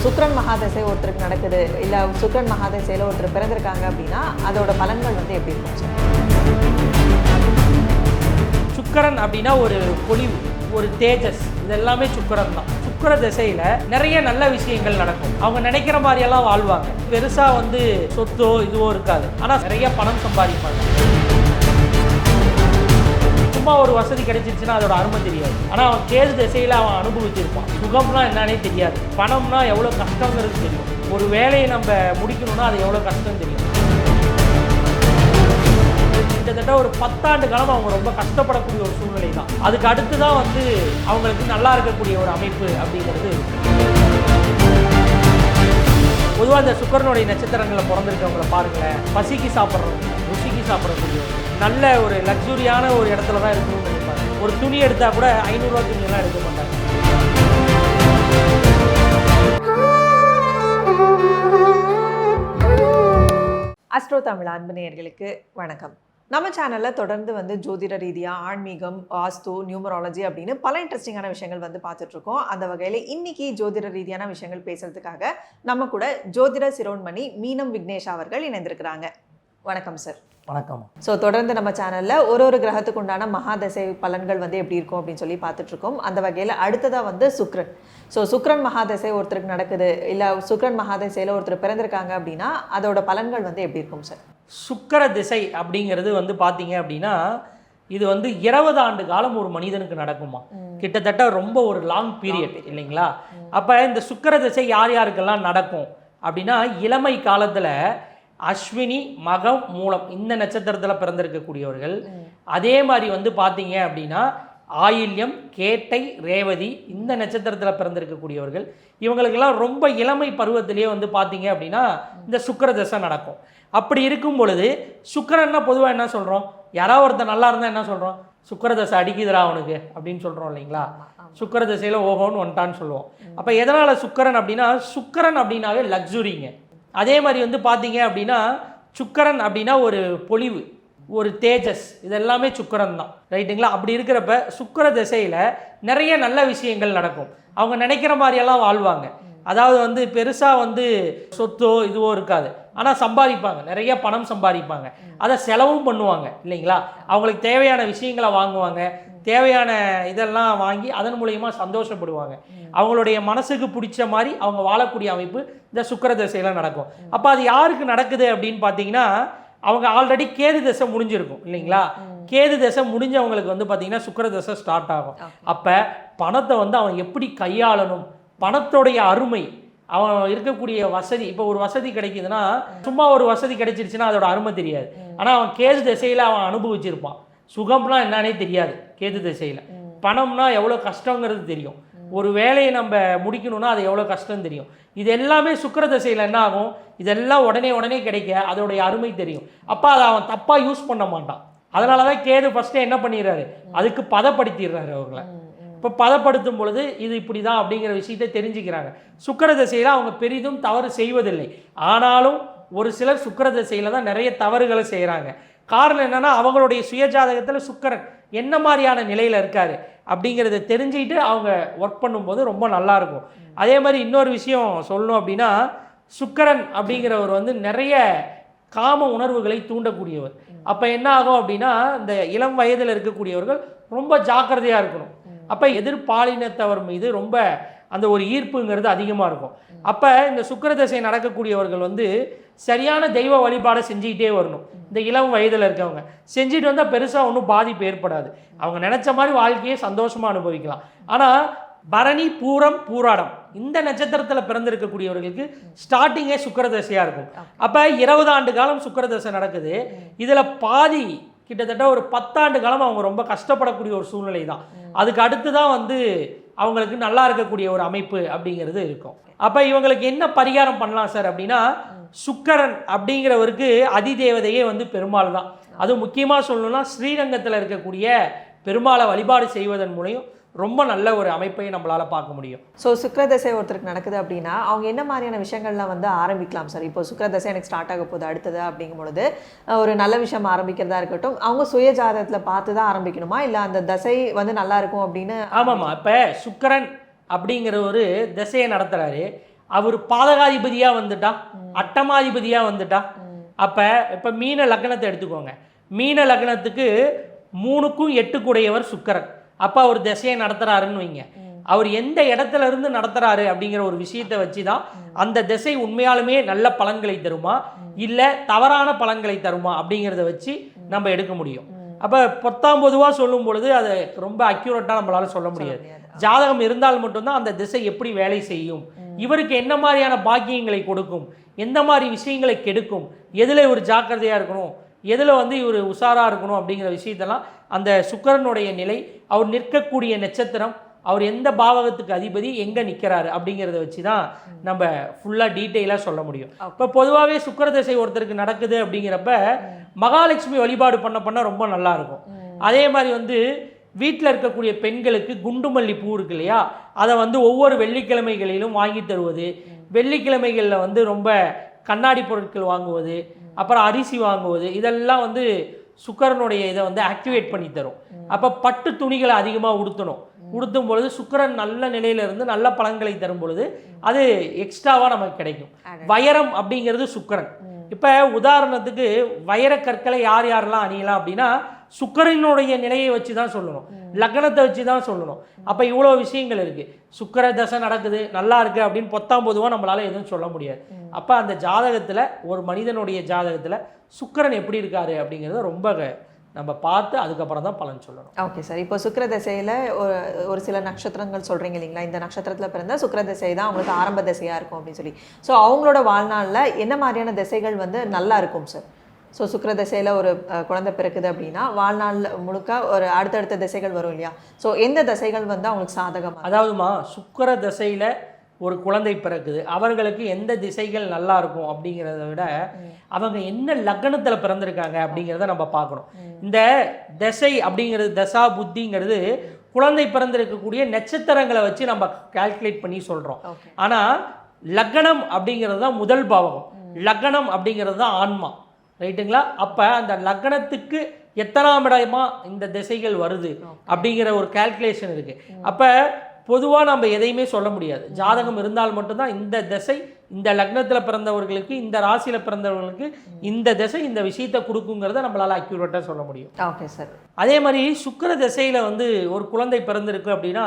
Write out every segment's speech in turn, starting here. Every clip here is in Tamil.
சுக்ரன் மகாதசை ஒருத்தருக்கு நடக்குது, இல்லை சுக்ரன் மகாதசையில் ஒருத்தர் பிறந்திருக்காங்க அப்படின்னா அதோட பலன்கள் வந்து எப்படி இருக்கும் சார்? சுக்கரன் அப்படின்னா ஒரு பொலிவு, ஒரு தேஜஸ், இது எல்லாமே சுக்கரன் தான். சுக்கர திசையில் நிறைய நல்ல விஷயங்கள் நடக்கும். அவங்க நினைக்கிற மாதிரியெல்லாம் வாழ்வாங்க. பெருசாக வந்து சொத்தோ இதுவோ இருக்காது, ஆனால் நிறைய பணம் சம்பாதிப்பாங்க. சும்மா ஒரு வசதி கிடைச்சிருச்சுன்னா அதோட அருமை தெரியாது. ஆனால் அவன் கேது திசையில் அவன் அனுபவிச்சிருப்பான். சுகம்னா என்னன்னே தெரியாது, பணம்னா எவ்வளோ கஷ்டங்கிறது தெரியும். ஒரு வேலையை நம்ம முடிக்கணும்னா அது எவ்வளோ கஷ்டம் தெரியும். கிட்டத்தட்ட ஒரு 10 ஆண்டு காலம் அவங்க ரொம்ப கஷ்டப்படக்கூடிய ஒரு சூழ்நிலை தான். அதுக்கு அடுத்து தான் வந்து அவங்களுக்கு நல்லா இருக்கக்கூடிய ஒரு அமைப்பு அப்படிங்கிறது. பொதுவாக இந்த சுக்கரனுடைய நட்சத்திரங்களில் பிறந்திருக்கவங்கள பாருங்களேன், பசிக்கு சாப்பிட்றவங்க, ருசிக்கு சாப்பிடக்கூடியவங்க, நல்ல ஒரு லக்ஸுரியான ஒரு இடத்துல தான் இருக்கணும்னு நினைப்பாங்க. ஒரு துணி எடுத்தால் கூட 500 ரூபா துணியெல்லாம் எடுக்க மாட்டாங்க. அஸ்ட்ரோ தமிழ் அன்பு நேயர்களுக்கு வணக்கம். நம்ம சேனலில் தொடர்ந்து வந்து ஜோதிட ரீதியாக ஆன்மீகம், வாஸ்து, நியூமராலஜி அப்படின்னு பல இன்ட்ரெஸ்டிங்கான விஷயங்கள் வந்து பார்த்துட்ருக்கோம். அந்த வகையில் இன்னைக்கு ஜோதிட ரீதியான விஷயங்கள் பேசுறதுக்காக நம்ம கூட ஜோதிட சிரோன்மணி மீனம் விக்னேஷ் அவர்கள் இணைந்திருக்கிறாங்க. வணக்கம் சார். வணக்கம். ஸோ தொடர்ந்து நம்ம சேனலில் ஒரு கிரகத்துக்கு உண்டான மகாதசை பலன்கள் வந்து எப்படி இருக்கும் அப்படின்னு சொல்லி பார்த்துட்ருக்கோம். அந்த வகையில் அடுத்ததாக வந்து சுக்ரன். ஸோ சுக்ரன் மகாதசை ஒருத்தருக்கு நடக்குது, இல்லை சுக்ரன் மகாதசையில் ஒருத்தர் பிறந்திருக்காங்க அப்படின்னா அதோட பலன்கள் வந்து எப்படி இருக்கும் சார்? சுக்கர திசை அப்படிங்கிறது வந்து பார்த்தீங்க அப்படின்னா இது வந்து 20 ஆண்டு காலம் ஒரு மனிதனுக்கு நடக்குமா. கிட்டத்தட்ட ரொம்ப ஒரு லாங் பீரியட் இல்லைங்களா. அப்போ இந்த சுக்கர திசை யார் யாருக்கெல்லாம் நடக்கும் அப்படின்னா, இளமை காலத்தில் அஸ்வினி, மகம், மூலம் இந்த நட்சத்திரத்தில் பிறந்திருக்கக்கூடியவர்கள். அதே மாதிரி வந்து பார்த்தீங்க அப்படின்னா ஆயில்யம், கேட்டை, ரேவதி இந்த நட்சத்திரத்தில் பிறந்திருக்கக்கூடியவர்கள். இவங்களுக்கெல்லாம் ரொம்ப இளமை பருவத்திலேயே வந்து பார்த்தீங்க அப்படின்னா இந்த சுக்கர தசை நடக்கும். அப்படி இருக்கும் பொழுது சுக்கரன்னா பொதுவாக என்ன சொல்கிறோம், யாராவது ஒருத்தர் நல்லா இருந்தால் என்ன சொல்கிறோம், சுக்கர தசை அடிக்குதுரா அவனுக்கு அப்படின்னு சொல்கிறோம் இல்லைங்களா. சுக்கர தசையில் ஓஹோன்னு வந்துட்டான்னு சொல்லுவோம். அப்போ எதனால் சுக்கரன் அப்படின்னா, சுக்கரன் அப்படின்னாவே லக்ஸுரிங்க. அதே மாதிரி வந்து பார்த்தீங்க அப்படின்னா சுக்கரன் அப்படின்னா ஒரு பொலிவு, ஒரு தேஜஸ், இது எல்லாமே சுக்கரன் தான், ரைட்டுங்களா. அப்படி இருக்கிறப்ப சுக்கர திசையில் நிறைய நல்ல விஷயங்கள் நடக்கும். அவங்க நினைக்கிற மாதிரியெல்லாம் வாழ்வாங்க. அதாவது வந்து பெருசாக வந்து சொத்தோ இதுவோ இருக்காது, ஆனால் சம்பாதிப்பாங்க, நிறைய பணம் சம்பாதிப்பாங்க. அதை செலவும் பண்ணுவாங்க இல்லைங்களா. அவங்களுக்கு தேவையான விஷயங்களை வாங்குவாங்க, தேவையான இதெல்லாம் வாங்கி அதன் மூலயமா சந்தோஷப்படுவாங்க. அவங்களுடைய மனசுக்கு பிடிச்ச மாதிரி அவங்க வாழக்கூடிய அமைப்பு இந்த சுக்கர திசையில் நடக்கும். அப்போ அது யாருக்கு நடக்குது அப்படின்னு பார்த்தீங்கன்னா, அவங்க ஆல்ரெடி கேது தசை முடிஞ்சிருக்கும் இல்லைங்களா. கேது தசை முடிஞ்சவங்களுக்கு வந்து பார்த்தீங்கன்னா சுக்கர தசை ஸ்டார்ட் ஆகும். அப்போ பணத்தை வந்து அவன் எப்படி கையாளணும், பணத்தோடைய அருமை, அவன் இருக்கக்கூடிய வசதி, இப்போ ஒரு வசதி கிடைக்குதுன்னா சும்மா ஒரு வசதி கிடைச்சிருச்சுன்னா அதோட அருமை தெரியாது. ஆனால் அவன் கேது திசையில் அவன் அனுபவிச்சிருப்பான். சுகம்னா என்னன்னே தெரியாது கேது திசையில். பணம்னா எவ்வளோ கஷ்டங்கிறது தெரியும். ஒரு வேலையை நம்ம முடிக்கணும்னா அது எவ்வளோ கஷ்டம் தெரியும். இது எல்லாமே சுக்கர திசையில் என்ன ஆகும், இதெல்லாம் உடனே கிடைக்க அதோடைய அருமை தெரியும். அப்போ அதை அவன் தப்பாக யூஸ் பண்ண மாட்டான். அதனால தான் கேது ஃபஸ்ட்டே என்ன பண்ணிடுறாரு, அதுக்கு பதப்படுத்திடுறாரு அவங்கள. இப்போ பதப்படுத்தும் பொழுது இது இப்படி தான் அப்படிங்கிற விஷயத்தை தெரிஞ்சுக்கிறாங்க. சுக்கர திசையில் அவங்க பெரிதும் தவறு செய்வதில்லை. ஆனாலும் ஒரு சிலர் சுக்கர திசையில் தான் நிறைய தவறுகளை செய்கிறாங்க. காரணம் என்னென்னா, அவங்களுடைய சுயஜாதகத்தில் சுக்கரன் என்ன மாதிரியான நிலையில் இருக்கார் அப்படிங்கிறத தெரிஞ்சுக்கிட்டு அவங்க ஒர்க் பண்ணும்போது ரொம்ப நல்லாயிருக்கும். அதே மாதிரி இன்னொரு விஷயம் சொல்லணும் அப்படின்னா, சுக்கரன் அப்படிங்கிறவர் வந்து நிறைய காம உணர்வுகளை தூண்டக்கூடியவர். அப்போ என்ன ஆகும் அப்படின்னா, இந்த இளம் வயதில் இருக்கக்கூடியவர்கள் ரொம்ப ஜாக்கிரதையாக இருக்கணும். அப்போ எதிர்பாலினத்தவர் மீது ரொம்ப அந்த ஒரு ஈர்ப்புங்கிறது அதிகமாக இருக்கும். அப்போ இந்த சுக்கிர தசை நடக்கக்கூடியவர்கள் வந்து சரியான தெய்வ வழிபாடை செஞ்சுக்கிட்டே வரணும். இந்த இளம் வயதில் இருக்கவங்க செஞ்சுட்டு வந்தால் பெருசாக ஒன்றும் பாதிப்பு ஏற்படாது. அவங்க நினச்ச மாதிரி வாழ்க்கையை சந்தோஷமாக அனுபவிக்கலாம். ஆனால் பரணி, பூரம், பூராடம் இந்த நட்சத்திரத்தில் பிறந்திருக்கக்கூடியவர்களுக்கு ஸ்டார்டிங்கே சுக்கிர தசையாக இருக்கும். அப்போ 20 ஆண்டு காலம் சுக்கிர தசை நடக்குது. இதில் பாதி கிட்டத்தட்ட ஒரு 10 ஆண்டு காலம் அவங்க ரொம்ப கஷ்டப்படக்கூடிய ஒரு சூழ்நிலை தான். அதுக்கு அடுத்து தான் வந்து அவங்களுக்கு நல்லா இருக்கக்கூடிய ஒரு அமைப்பு அப்படிங்கிறது இருக்கும். அப்போ இவங்களுக்கு என்ன பரிகாரம் பண்ணலாம் சார் அப்படின்னா, சுக்கரன் அப்படிங்கிறவருக்கு அதிதேவதையே வந்து பெருமாள் தான். அதுவும் முக்கியமாக சொல்லணும்னா ஸ்ரீரங்கத்தில் இருக்கக்கூடிய பெருமாளை வழிபாடு செய்வதன் மூலம் ரொம்ப நல்ல ஒரு அமைப்பை நம்மளால் பார்க்க முடியும். ஸோ சுக்கிரதசை ஒருத்தருக்கு நடக்குது அப்படின்னா அவங்க என்ன மாதிரியான விஷயங்கள்லாம் வந்து ஆரம்பிக்கலாம் சார்? இப்போ சுக்கிரதசை எனக்கு ஸ்டார்ட் ஆக போகுது அடுத்தது அப்படிங்கும் பொழுது ஒரு நல்ல விஷயம் ஆரம்பிக்கிறதா இருக்கட்டும், அவங்க சுய ஜாதகத்தில் பார்த்து தான் ஆரம்பிக்கணுமா, இல்லை அந்த தசை வந்து நல்லா இருக்கும் அப்படின்னு? ஆமாம்மா, இப்போ சுக்கிரன் அப்படிங்கிற ஒரு திசையை நடத்துகிறாரு. அவர் பாதகாதிபதியாக வந்துட்டா, அட்டமாதிபதியாக வந்துட்டா, அப்போ இப்போ மீன லக்னத்தை எடுத்துக்கோங்க. மீன லக்னத்துக்கு 3க்கும் 8 கூடையவர் சுக்கிரன். அப்போ அவர் திசையை நடத்துகிறாருன்னு வைங்க. அவர் எந்த இடத்துல இருந்து நடத்துகிறாரு அப்படிங்கிற ஒரு விஷயத்தை வச்சு தான் அந்த திசை உண்மையாலுமே நல்ல பலன்களை தருமா இல்லை தவறான பலன்களை தருமா அப்படிங்கிறத வச்சு நம்ம எடுக்க முடியும். அப்போ பொதுவாக சொல்லும் பொழுது அதை ரொம்ப அக்யூரேட்டாக நம்மளால சொல்ல முடியாது. ஜாதகம் இருந்தால் மட்டும்தான் அந்த திசை எப்படி வேலை செய்யும், இவருக்கு என்ன மாதிரியான பாக்கியங்களை கொடுக்கும், எந்த மாதிரி விஷயங்களை கெடுக்கும், எதில் இவர் ஜாக்கிரதையாக இருக்கணும், எதில் இவர் உஷாராக இருக்கணும் அப்படிங்கிற விஷயத்தெல்லாம் அந்த சுக்கிரனுடைய நிலை, அவர் நிற்கக்கூடிய நட்சத்திரம், அவர் எந்த பாவகத்துக்கு அதிபதி, எங்கே நிற்கிறாரு அப்படிங்கிறத வச்சு தான் நம்ம ஃபுல்லாக டீட்டெயிலாக சொல்ல முடியும். இப்போ பொதுவாகவே சுக்கிர திசை ஒருத்தருக்கு நடக்குது அப்படிங்கிறப்ப மகாலட்சுமி வழிபாடு பண்ண ரொம்ப நல்லாயிருக்கும். அதே மாதிரி வீட்டில் இருக்கக்கூடிய பெண்களுக்கு குண்டுமல்லி பூ இருக்கு இல்லையா, அதை ஒவ்வொரு வெள்ளிக்கிழமைகளிலும் வாங்கி தருவது, வெள்ளிக்கிழமைகளில் ரொம்ப கண்ணாடி பொருட்கள் வாங்குவது, அப்புறம் அரிசி வாங்குவது, இதெல்லாம் சுக்கிரனுடைய இதை ஆக்டிவேட் பண்ணி தரும். அப்போ பட்டு துணிகளை அதிகமாக உடுத்தும் பொழுது சுக்கிரன் நல்ல நிலையிலிருந்து நல்ல பலன்களை தரும் பொழுது அது எக்ஸ்ட்ராவாக நமக்கு கிடைக்கும். வைரம் அப்படிங்கிறது சுக்கிரன். இப்போ உதாரணத்துக்கு வைர கற்களை யாரெல்லாம் அணியலாம் அப்படின்னா சுக்கிரனுடைய நிலையை வச்சு தான் சொல்லணும், லக்னத்தை வச்சு தான் சொல்லணும். அப்போ இவ்வளோ விஷயங்கள் இருக்குது. சுக்கிர தசை நடக்குது நல்லா இருக்குது அப்படின்னு பொதுவாக நம்மளால் எதுவும் சொல்ல முடியாது. அப்போ அந்த ஜாதகத்தில் ஒரு மனிதனுடைய ஜாதகத்தில் சுக்கிரன் எப்படி இருக்காரு அப்படிங்கிறத ரொம்ப நம்ம பார்த்து அதுக்கப்புறம் தான் பலன் சொல்லணும். ஓகே சார், இப்போ சுக்கிர திசையில் ஒரு சில நட்சத்திரங்கள் சொல்கிறீங்க இல்லைங்களா, இந்த நட்சத்திரத்தில் பிறந்தால் சுக்கிர திசை தான் அவங்களுக்கு ஆரம்ப திசையாக இருக்கும் அப்படின்னு சொல்லி. ஸோ அவங்களோட வாழ்நாளில் என்ன மாதிரியான திசைகள் நல்லா இருக்கும் சார்? ஸோ சுக்கிர திசையில் ஒரு குழந்தை பிறக்குது அப்படின்னா வாழ்நாள் முழுக்க ஒரு அடுத்தடுத்த திசைகள் வரும் இல்லையா, ஸோ எந்த திசைகள் அவங்களுக்கு சாதகமாக? அதாவதுமா சுக்கிர திசையில் ஒரு குழந்தை பிறக்குது, அவர்களுக்கு எந்த திசைகள் நல்லா இருக்கும் அப்படிங்கிறத விட அவங்க என்ன லக்னத்தில் பிறந்திருக்காங்க அப்படிங்கிறத நம்ம பார்க்கணும். இந்த திசை அப்படிங்கிறது, தசா புத்திங்கிறது குழந்தை பிறந்திருக்கக்கூடிய நட்சத்திரங்களை வச்சு நம்ம கால்குலேட் பண்ணி சொல்கிறோம். ஆனால் லக்னம் அப்படிங்கிறது தான் முதல் பாவகம், லக்னம் அப்படிங்கிறது தான் ஆன்மா, ரைட்டுங்களா? அப்போ அந்த லக்னத்துக்கு எத்தனாம் இடமா இந்த திசைகள் வருது அப்படிங்கிற ஒரு கால்குலேஷன் இருக்குது. அப்போ பொதுவாக நம்ம எதையுமே சொல்ல முடியாது. ஜாதகம் இருந்தால் மட்டும்தான் இந்த திசை இந்த லக்னத்தில் பிறந்தவர்களுக்கு, இந்த ராசியில் பிறந்தவர்களுக்கு இந்த திசை இந்த விஷயத்தை கொடுக்குங்கிறத நம்மளால் அக்யூரேட்டாக சொல்ல முடியும். Okay sir. அதே மாதிரி சுக்கிர திசையில் ஒரு குழந்தை பிறந்திருக்கு அப்படின்னா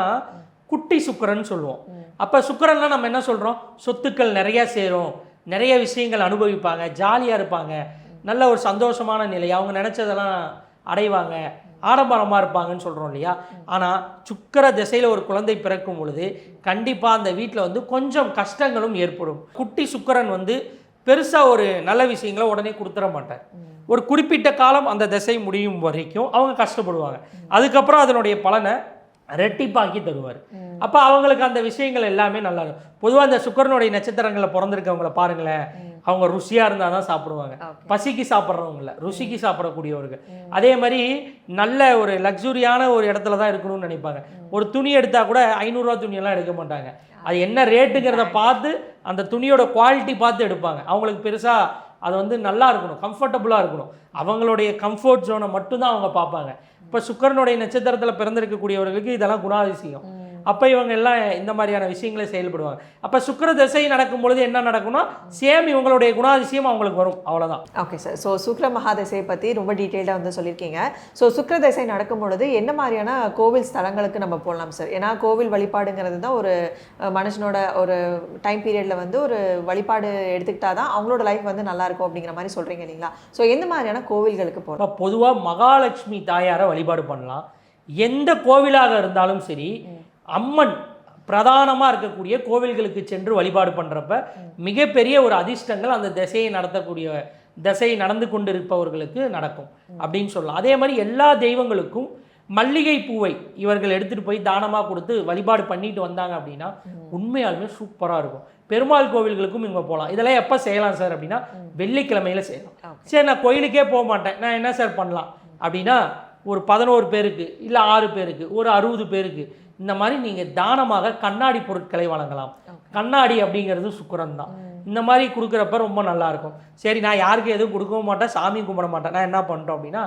குட்டி சுக்கிரன் சொல்லுவோம். அப்போ சுக்கிரன்லாம் நம்ம என்ன சொல்கிறோம், சொத்துக்கள் நிறையா சேரும், நிறைய விஷயங்கள் அனுபவிப்பாங்க, ஜாலியாக இருப்பாங்க, நல்ல ஒரு சந்தோஷமான நிலை, அவங்க நினச்சதெல்லாம் அடைவாங்க, ஆடம்பரமாக இருப்பாங்கன்னு சொல்கிறோம் இல்லையா. ஆனால் சுக்கிர திசையில் ஒரு குழந்தை பிறக்கும் பொழுது கண்டிப்பாக அந்த வீட்டில் கொஞ்சம் கஷ்டங்களும் ஏற்படும். குட்டி சுக்கிரன் பெருசாக ஒரு நல்ல விஷயங்களை உடனே கொடுத்துட மாட்டார். ஒரு குறிப்பிட்ட காலம் அந்த திசை முடியும் வரைக்கும் அவங்க கஷ்டப்படுவாங்க, அதுக்கப்புறம் அதனுடைய பலனை ரெட்டிப்பாக்கி தருவார். அப்போ அவங்களுக்கு அந்த விஷயங்கள் எல்லாமே நல்லா இருக்கும். பொதுவாக அந்த சுக்கிரனுடைய நட்சத்திரங்களில் பிறந்திருக்கவங்கள பாருங்களேன், அவங்க ருசியாக இருந்தால் தான் சாப்பிடுவாங்க, பசிக்கு சாப்பிட்றவங்கள, ருசிக்கு சாப்பிடக்கூடியவர்கள். அதே மாதிரி நல்ல ஒரு லக்ஸுரியான ஒரு இடத்துல தான் இருக்கணும்னு நினைப்பாங்க. ஒரு துணி எடுத்தால் கூட 500 ரூபா துணியெல்லாம் எடுக்க மாட்டாங்க, அது என்ன ரேட்டுங்கிறத பார்த்து அந்த துணியோட குவாலிட்டி பார்த்து எடுப்பாங்க. அவங்களுக்கு பெருசாக அது நல்லா இருக்கணும், கம்ஃபர்டபுளாக இருக்கணும், அவங்களுடைய கம்ஃபர்ட் ஜோனை மட்டும்தான் அவங்க பார்ப்பாங்க. இப்போ சுக்கிரனுடைய நட்சத்திரத்தில் பிறந்திருக்கக்கூடியவர்களுக்கு இதெல்லாம் குணாதிசயம். அப்போ இவங்க எல்லாம் இந்த மாதிரியான விஷயங்களை செயல்படுவாங்க. அப்போ சுக்கிர திசை நடக்கும் பொழுது என்ன நடக்கும்னா சேம் இவங்களுடைய குணாதிசயம் அவங்களுக்கு வரும், அவ்வளோதான். Okay sir. ஸோ சுக்கிர மகாதிசையை பற்றி ரொம்ப டீட்டெயில்டாக சொல்லியிருக்கீங்க. ஸோ சுக்கிர திசை நடக்கும் பொழுது என்ன மாதிரியான கோவில் ஸ்தலங்களுக்கு நம்ம போகலாம் சார்? ஏன்னா கோவில் வழிபாடுங்கிறது தான் ஒரு மனுஷனோட ஒரு டைம் பீரியடில் ஒரு வழிபாடு எடுத்துக்கிட்டா தான் அவங்களோட லைஃப் நல்லா இருக்கும் அப்படிங்கிற மாதிரி சொல்கிறீங்க இல்லைங்களா. ஸோ எந்த மாதிரியான கோவில்களுக்கு போகலாம்? பொதுவாக மகாலட்சுமி தாயாரை வழிபாடு பண்ணலாம். எந்த கோவிலாக இருந்தாலும் சரி, அம்மன் பிரதானமாக இருக்கக்கூடிய கோவில்களுக்கு சென்று வழிபாடு பண்ணுறப்ப மிகப்பெரிய ஒரு அதிர்ஷ்டங்கள் அந்த திசையை நடந்து கொண்டு இருப்பவர்களுக்கு நடக்கும் அப்படின்னு சொல்லலாம். அதே மாதிரி எல்லா தெய்வங்களுக்கும் மல்லிகை பூவை இவர்கள் எடுத்துகிட்டு போய் தானமாக கொடுத்து வழிபாடு பண்ணிட்டு வந்தாங்க அப்படின்னா உண்மையாலுமே சூப்பராக இருக்கும். பெருமாள் கோவில்களுக்கும் இவங்க போகலாம். இதெல்லாம் எப்போ செய்யலாம் சார் அப்படின்னா வெள்ளிக்கிழமையில் செய்யலாம். சரி, நான் கோயிலுக்கே போக மாட்டேன், நான் என்ன சார் பண்ணலாம் அப்படின்னா ஒரு 11 பேருக்கு இல்லை 6 பேருக்கு ஒரு 60 பேருக்கு இந்த மாதிரி நீங்கள் தானமாக கண்ணாடி பொருட்களை வழங்கலாம். கண்ணாடி அப்படிங்கிறது சுக்கிரன் தான். இந்த மாதிரி கொடுக்குறப்ப ரொம்ப நல்லாயிருக்கும். சரி, நான் யாருக்கு எதுவும் கொடுக்கவும் மாட்டேன், சாமி கும்பிட மாட்டேன், நான் என்ன பண்ணுறோம் அப்படின்னா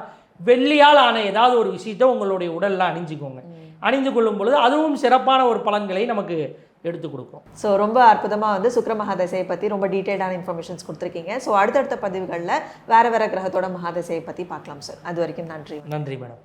வெள்ளியால் ஆன ஏதாவது ஒரு விஷயத்தை உங்களுடைய உடலில் அணிஞ்சிக்கோங்க. அணிந்து கொள்ளும் பொழுது அதுவும் சிறப்பான ஒரு பலன்களை நமக்கு எடுத்து கொடுக்கும். ஸோ ரொம்ப அற்புதமாக வந்து சுக்கிர மகாதசையை பற்றி ரொம்ப டீட்டெயில்டான இன்ஃபர்மேஷன்ஸ் கொடுத்துருக்கீங்க. ஸோ அடுத்தடுத்த பதிவுகளில் வேறு வேறு கிரகத்தோட மகாதசையை பற்றி பார்க்கலாம் சார். அது வரைக்கும் நன்றி. நன்றி மேடம்.